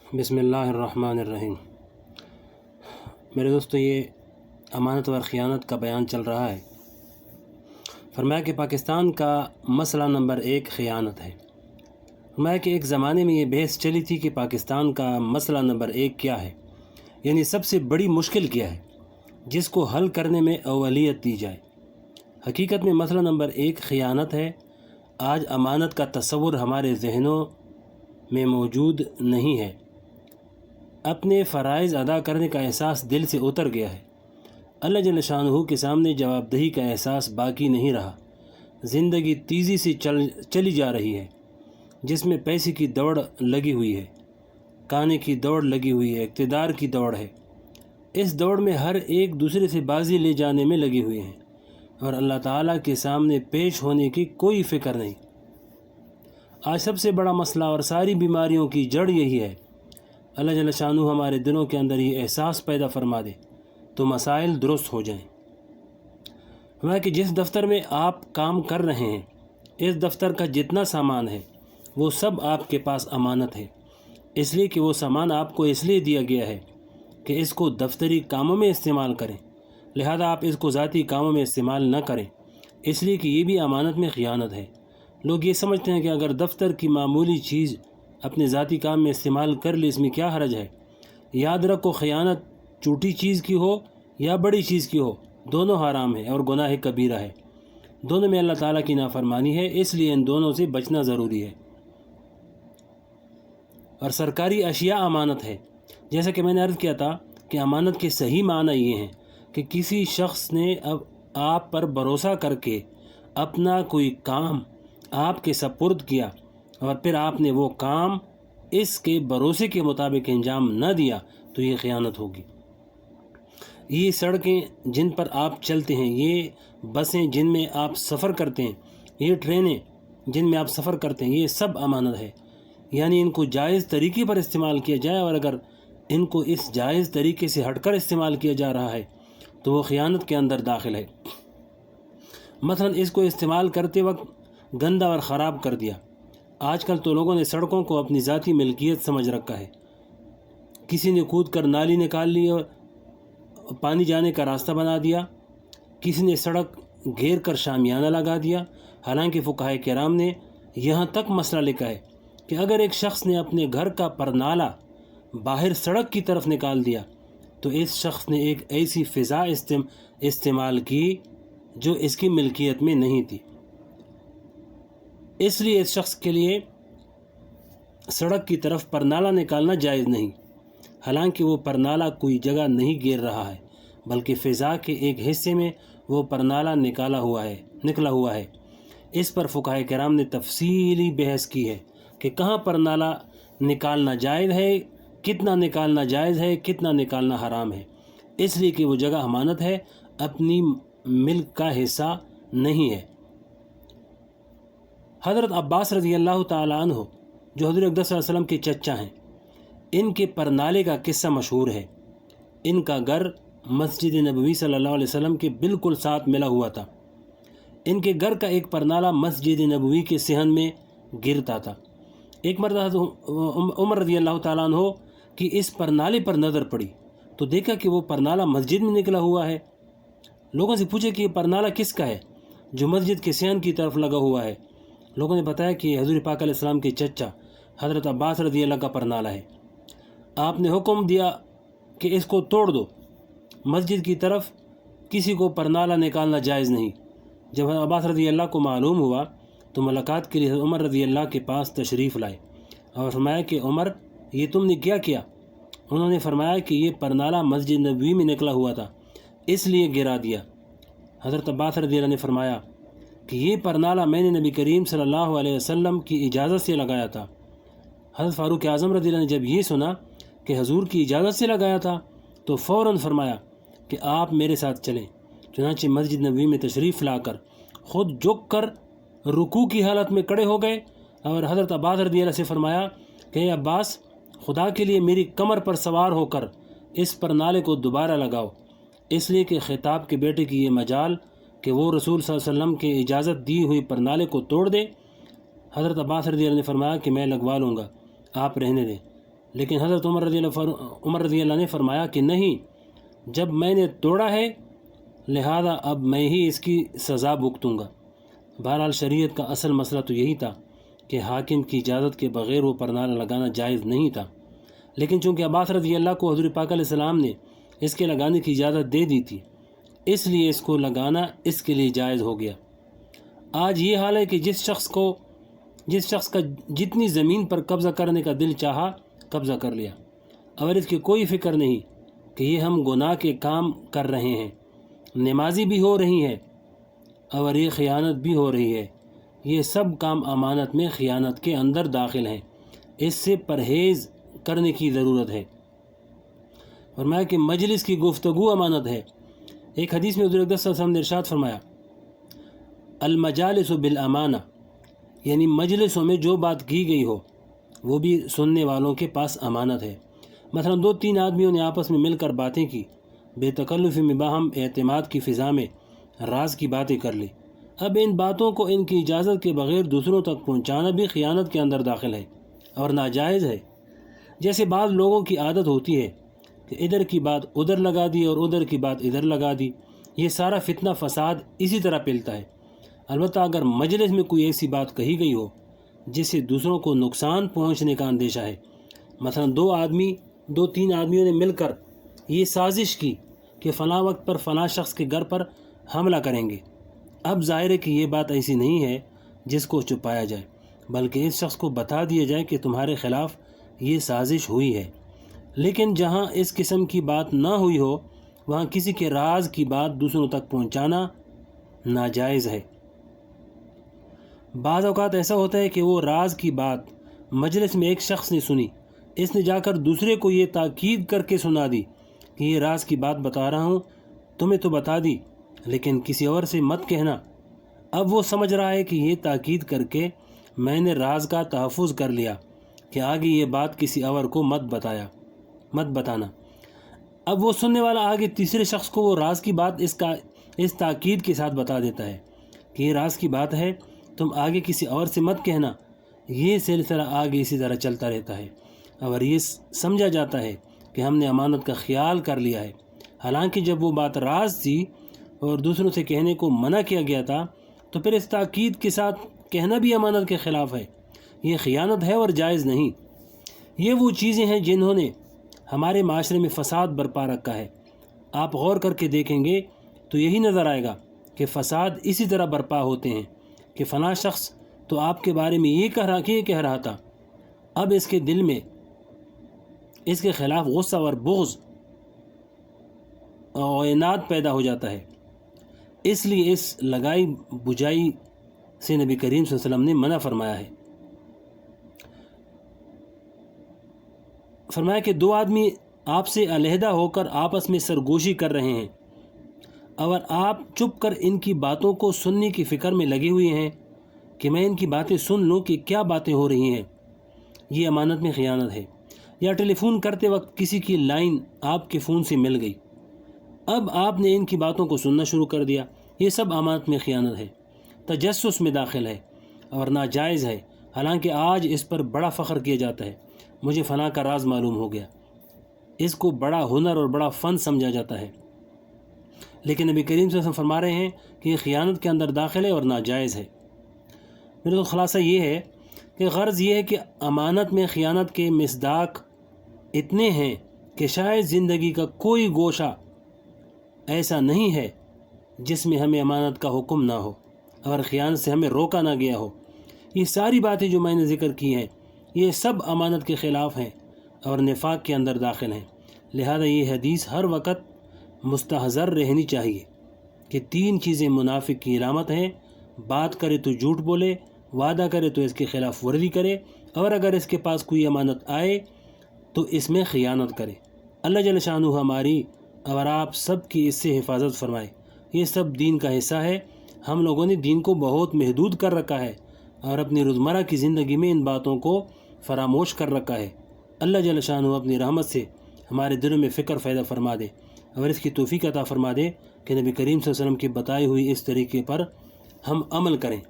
بسم اللہ الرحمن الرحیم۔ میرے دوستو، یہ امانت اور خیانت کا بیان چل رہا ہے۔ فرمایا کہ پاکستان کا مسئلہ نمبر 1 خیانت ہے۔ فرمایا کہ ایک زمانے میں یہ بحث چلی تھی کہ پاکستان کا مسئلہ نمبر 1 کیا ہے، یعنی سب سے بڑی مشکل کیا ہے جس کو حل کرنے میں اولویت دی جائے۔ حقیقت میں مسئلہ نمبر 1 خیانت ہے۔ آج امانت کا تصور ہمارے ذہنوں میں موجود نہیں ہے۔ اپنے فرائض ادا کرنے کا احساس دل سے اتر گیا ہے۔ اللہ جل شانہ کے سامنے جواب دہی کا احساس باقی نہیں رہا۔ زندگی تیزی سے چلی جا رہی ہے، جس میں پیسے کی دوڑ لگی ہوئی ہے، کانے کی دوڑ لگی ہوئی ہے، اقتدار کی دوڑ ہے۔ اس دوڑ میں ہر ایک دوسرے سے بازی لے جانے میں لگے ہوئے ہیں اور اللہ تعالیٰ کے سامنے پیش ہونے کی کوئی فکر نہیں۔ آج سب سے بڑا مسئلہ اور ساری بیماریوں کی جڑ یہی ہے۔ اللہ جل شانہ ہمارے دلوں کے اندر یہ احساس پیدا فرما دے تو مسائل درست ہو جائیں۔ ہمارا کہ جس دفتر میں آپ کام کر رہے ہیں، اس دفتر کا جتنا سامان ہے وہ سب آپ کے پاس امانت ہے، اس لیے کہ وہ سامان آپ کو اس لیے دیا گیا ہے کہ اس کو دفتری کاموں میں استعمال کریں، لہذا آپ اس کو ذاتی کاموں میں استعمال نہ کریں، اس لیے کہ یہ بھی امانت میں خیانت ہے۔ لوگ یہ سمجھتے ہیں کہ اگر دفتر کی معمولی چیز اپنے ذاتی کام میں استعمال کر لی، اس میں کیا حرج ہے۔ یاد رکھو، خیانت چھوٹی چیز کی ہو یا بڑی چیز کی ہو، دونوں حرام ہے اور گناہ کبیرہ ہے۔ دونوں میں اللہ تعالیٰ کی نافرمانی ہے، اس لیے ان دونوں سے بچنا ضروری ہے۔ اور سرکاری اشیاء امانت ہے۔ جیسا کہ میں نے عرض کیا تھا کہ امانت کے صحیح معنی یہ ہیں کہ کسی شخص نے اب آپ پر بھروسہ کر کے اپنا کوئی کام آپ کے سپرد کیا اور پھر آپ نے وہ کام اس کے بھروسے کے مطابق انجام نہ دیا تو یہ خیانت ہوگی۔ یہ سڑکیں جن پر آپ چلتے ہیں، یہ بسیں جن میں آپ سفر کرتے ہیں، یہ ٹرینیں جن میں آپ سفر کرتے ہیں، یہ سب امانت ہے۔ یعنی ان کو جائز طریقے پر استعمال کیا جائے، اور اگر ان کو اس جائز طریقے سے ہٹ کر استعمال کیا جا رہا ہے تو وہ خیانت کے اندر داخل ہے۔ مثلا اس کو استعمال کرتے وقت گندا اور خراب کر دیا۔ آج کل تو لوگوں نے سڑکوں کو اپنی ذاتی ملکیت سمجھ رکھا ہے۔ کسی نے کود کر نالی نکال لی اور پانی جانے کا راستہ بنا دیا، کسی نے سڑک گھیر کر شامیانہ لگا دیا۔ حالانکہ فقہاء کرام نے یہاں تک مسئلہ لکھا ہے کہ اگر ایک شخص نے اپنے گھر کا پرنالہ باہر سڑک کی طرف نکال دیا تو اس شخص نے ایک ایسی فضا استعمال کی جو اس کی ملکیت میں نہیں تھی، اس لیے اس شخص کے لیے سڑک کی طرف پرنالہ نکالنا جائز نہیں۔ حالانکہ وہ پرنالہ کوئی جگہ نہیں گیر رہا ہے، بلکہ فضا کے ایک حصے میں وہ پرنالہ نکلا ہوا ہے۔ اس پر فقہاء کرام نے تفصیلی بحث کی ہے کہ کہاں پرنالہ نکالنا جائز ہے، کتنا نکالنا جائز ہے، کتنا نکالنا حرام ہے، اس لیے کہ وہ جگہ امانت ہے، اپنی ملک کا حصہ نہیں ہے۔ حضرت عباس رضی اللہ تعالیٰ عنہ جو حضور اقدس صلی اللہ علیہ وسلم کے چچا ہیں، ان کے پرنالے کا قصہ مشہور ہے۔ ان کا گھر مسجد نبوی صلی اللہ علیہ وسلم کے بالکل ساتھ ملا ہوا تھا۔ ان کے گھر کا ایک پرنالہ مسجد نبوی کے صحن میں گرتا تھا۔ ایک مرتبہ عمر رضی اللہ تعالیٰ عنہ کی اس پرنالے پر نظر پڑی تو دیکھا کہ وہ پرنالہ مسجد میں نکلا ہوا ہے۔ لوگوں سے پوچھا کہ یہ پرنالہ کس کا ہے جو مسجد کے صحن کی طرف لگا ہوا ہے۔ لوگوں نے بتایا کہ حضور پاک علیہ السلام کے چچا حضرت عباس رضی اللہ کا پرنالہ ہے۔ آپ نے حکم دیا کہ اس کو توڑ دو، مسجد کی طرف کسی کو پرنالہ نکالنا جائز نہیں۔ جب عباس رضی اللہ کو معلوم ہوا تو ملاقات کے لیے عمر رضی اللہ کے پاس تشریف لائے اور فرمایا کہ عمر، یہ تم نے کیا کیا؟ انہوں نے فرمایا کہ یہ پرنالہ مسجد نبوی میں نکلا ہوا تھا، اس لیے گرا دیا۔ حضرت عباس رضی اللہ نے فرمایا کہ یہ پرنالہ میں نے نبی کریم صلی اللہ علیہ وسلم کی اجازت سے لگایا تھا۔ حضرت فاروق اعظم رضی اللہ نے جب یہ سنا کہ حضور کی اجازت سے لگایا تھا تو فوراً فرمایا کہ آپ میرے ساتھ چلیں۔ چنانچہ مسجد نبوی میں تشریف لا کر خود جھک کر رکوع کی حالت میں کھڑے ہو گئے اور حضرت عباس رضی اللہ سے فرمایا کہ اے عباس، خدا کے لیے میری کمر پر سوار ہو کر اس پرنالے کو دوبارہ لگاؤ، اس لیے کہ خطاب کے بیٹے کی یہ مجال کہ وہ رسول صلی اللہ علیہ وسلم کے اجازت دی ہوئی پرنالے کو توڑ دے۔ حضرت عباس رضی اللہ نے فرمایا کہ میں لگوا لوں گا، آپ رہنے دیں۔ لیکن حضرت عمر رضی اللہ نے فرمایا کہ نہیں، جب میں نے توڑا ہے لہذا اب میں ہی اس کی سزا بھگتوں گا۔ بہرحال شریعت کا اصل مسئلہ تو یہی تھا کہ حاکم کی اجازت کے بغیر وہ پر نعل لگانا جائز نہیں تھا، لیکن چونکہ عباس رضی اللہ کو حضور پاک علیہ السلام نے اس کے لگانے کی اجازت دے دی تھی، اس لیے اس کو لگانا اس کے لیے جائز ہو گیا۔ آج یہ حال ہے کہ جس شخص کا جتنی زمین پر قبضہ کرنے کا دل چاہا قبضہ کر لیا، اور اس کی کوئی فکر نہیں کہ یہ ہم گناہ کے کام کر رہے ہیں، نمازی بھی ہو رہی ہے اور یہ خیانت بھی ہو رہی ہے۔ یہ سب کام امانت میں خیانت کے اندر داخل ہیں، اس سے پرہیز کرنے کی ضرورت ہے۔ فرمایا کہ مجلس کی گفتگو امانت ہے۔ ایک حدیث میں حضور اقدس صلی اللہ علیہ وسلم نے ارشاد فرمایا، المجالس بالامانہ، یعنی مجلسوں میں جو بات کی گئی ہو وہ بھی سننے والوں کے پاس امانت ہے۔ مثلا 2-3 آدمیوں نے آپس میں مل کر باتیں کی، بے تکلف میں باہم اعتماد کی فضا میں راز کی باتیں کر لی، اب ان باتوں کو ان کی اجازت کے بغیر دوسروں تک پہنچانا بھی خیانت کے اندر داخل ہے اور ناجائز ہے۔ جیسے بعض لوگوں کی عادت ہوتی ہے کہ ادھر کی بات ادھر لگا دی اور ادھر کی بات ادھر لگا دی، یہ سارا فتنہ فساد اسی طرح پھیلتا ہے۔ البتہ اگر مجلس میں کوئی ایسی بات کہی گئی ہو جس سے دوسروں کو نقصان پہنچنے کا اندیشہ ہے، مثلا 2-3 آدمیوں نے مل کر یہ سازش کی کہ فلاں وقت پر فلاں شخص کے گھر پر حملہ کریں گے، اب ظاہر ہے کہ یہ بات ایسی نہیں ہے جس کو چھپایا جائے، بلکہ اس شخص کو بتا دیا جائے کہ تمہارے خلاف یہ سازش ہوئی ہے۔ لیکن جہاں اس قسم کی بات نہ ہوئی ہو وہاں کسی کے راز کی بات دوسروں تک پہنچانا ناجائز ہے۔ بعض اوقات ایسا ہوتا ہے کہ وہ راز کی بات مجلس میں ایک شخص نے سنی، اس نے جا کر دوسرے کو یہ تاکید کر کے سنا دی کہ یہ راز کی بات بتا رہا ہوں، تمہیں تو بتا دی لیکن کسی اور سے مت کہنا۔ اب وہ سمجھ رہا ہے کہ یہ تاکید کر کے میں نے راز کا تحفظ کر لیا کہ آگے یہ بات کسی اور کو مت بتانا۔ اب وہ سننے والا آگے تیسرے شخص کو وہ راز کی بات اس تاکید کے ساتھ بتا دیتا ہے کہ یہ راز کی بات ہے، تم آگے کسی اور سے مت کہنا۔ یہ سلسلہ آگے اسی طرح چلتا رہتا ہے اور یہ سمجھا جاتا ہے کہ ہم نے امانت کا خیال کر لیا ہے، حالانکہ جب وہ بات راز تھی اور دوسروں سے کہنے کو منع کیا گیا تھا تو پھر اس تاکید کے ساتھ کہنا بھی امانت کے خلاف ہے۔ یہ خیانت ہے اور جائز نہیں۔ یہ وہ چیزیں ہیں جنہوں نے ہمارے معاشرے میں فساد برپا رکھا ہے۔ آپ غور کر کے دیکھیں گے تو یہی نظر آئے گا کہ فساد اسی طرح برپا ہوتے ہیں کہ فلاں شخص تو آپ کے بارے میں یہ کہہ رہا تھا، اب اس کے دل میں اس کے خلاف غصہ اور بغض اور عناد پیدا ہو جاتا ہے۔ اس لیے اس لگائی بجائی سے نبی کریم صلی اللہ علیہ وسلم نے منع فرمایا ہے۔ فرمایا کہ 2 آدمی آپ سے علیحدہ ہو کر آپس میں سرگوشی کر رہے ہیں اور آپ چپ کر ان کی باتوں کو سننے کی فکر میں لگے ہوئے ہیں کہ میں ان کی باتیں سن لوں کہ کیا باتیں ہو رہی ہیں، یہ امانت میں خیانت ہے۔ یا ٹیلی فون کرتے وقت کسی کی لائن آپ کے فون سے مل گئی، اب آپ نے ان کی باتوں کو سننا شروع کر دیا، یہ سب امانت میں خیانت ہے، تجسس میں داخل ہے اور ناجائز ہے۔ حالانکہ آج اس پر بڑا فخر کیا جاتا ہے، مجھے فلاں کا راز معلوم ہو گیا، اس کو بڑا ہنر اور بڑا فن سمجھا جاتا ہے، لیکن نبی کریم صلی اللہ علیہ وسلم فرما رہے ہیں کہ یہ خیانت کے اندر داخل ہے اور ناجائز ہے۔ میرا تو خلاصہ یہ ہے کہ غرض یہ ہے کہ امانت میں خیانت کے مصداق اتنے ہیں کہ شاید زندگی کا کوئی گوشہ ایسا نہیں ہے جس میں ہمیں امانت کا حکم نہ ہو اور خیانت سے ہمیں روکا نہ گیا ہو۔ یہ ساری باتیں جو میں نے ذکر کی ہیں یہ سب امانت کے خلاف ہیں اور نفاق کے اندر داخل ہیں۔ لہذا یہ حدیث ہر وقت مستحضر رہنی چاہیے کہ 3 چیزیں منافق کی علامت ہیں: بات کرے تو جھوٹ بولے، وعدہ کرے تو اس کے خلاف ورزی کرے، اور اگر اس کے پاس کوئی امانت آئے تو اس میں خیانت کرے۔ اللہ جل شانہ ہماری اور آپ سب کی اس سے حفاظت فرمائے۔ یہ سب دین کا حصہ ہے۔ ہم لوگوں نے دین کو بہت محدود کر رکھا ہے اور اپنی روزمرہ کی زندگی میں ان باتوں کو فراموش کر رکھا ہے۔ اللہ جل شانہ اپنی رحمت سے ہمارے دلوں میں فکر پیدا فرما دے اور اس کی توفیق عطا فرما دے کہ نبی کریم صلی اللہ علیہ وسلم کی بتائی ہوئی اس طریقے پر ہم عمل کریں۔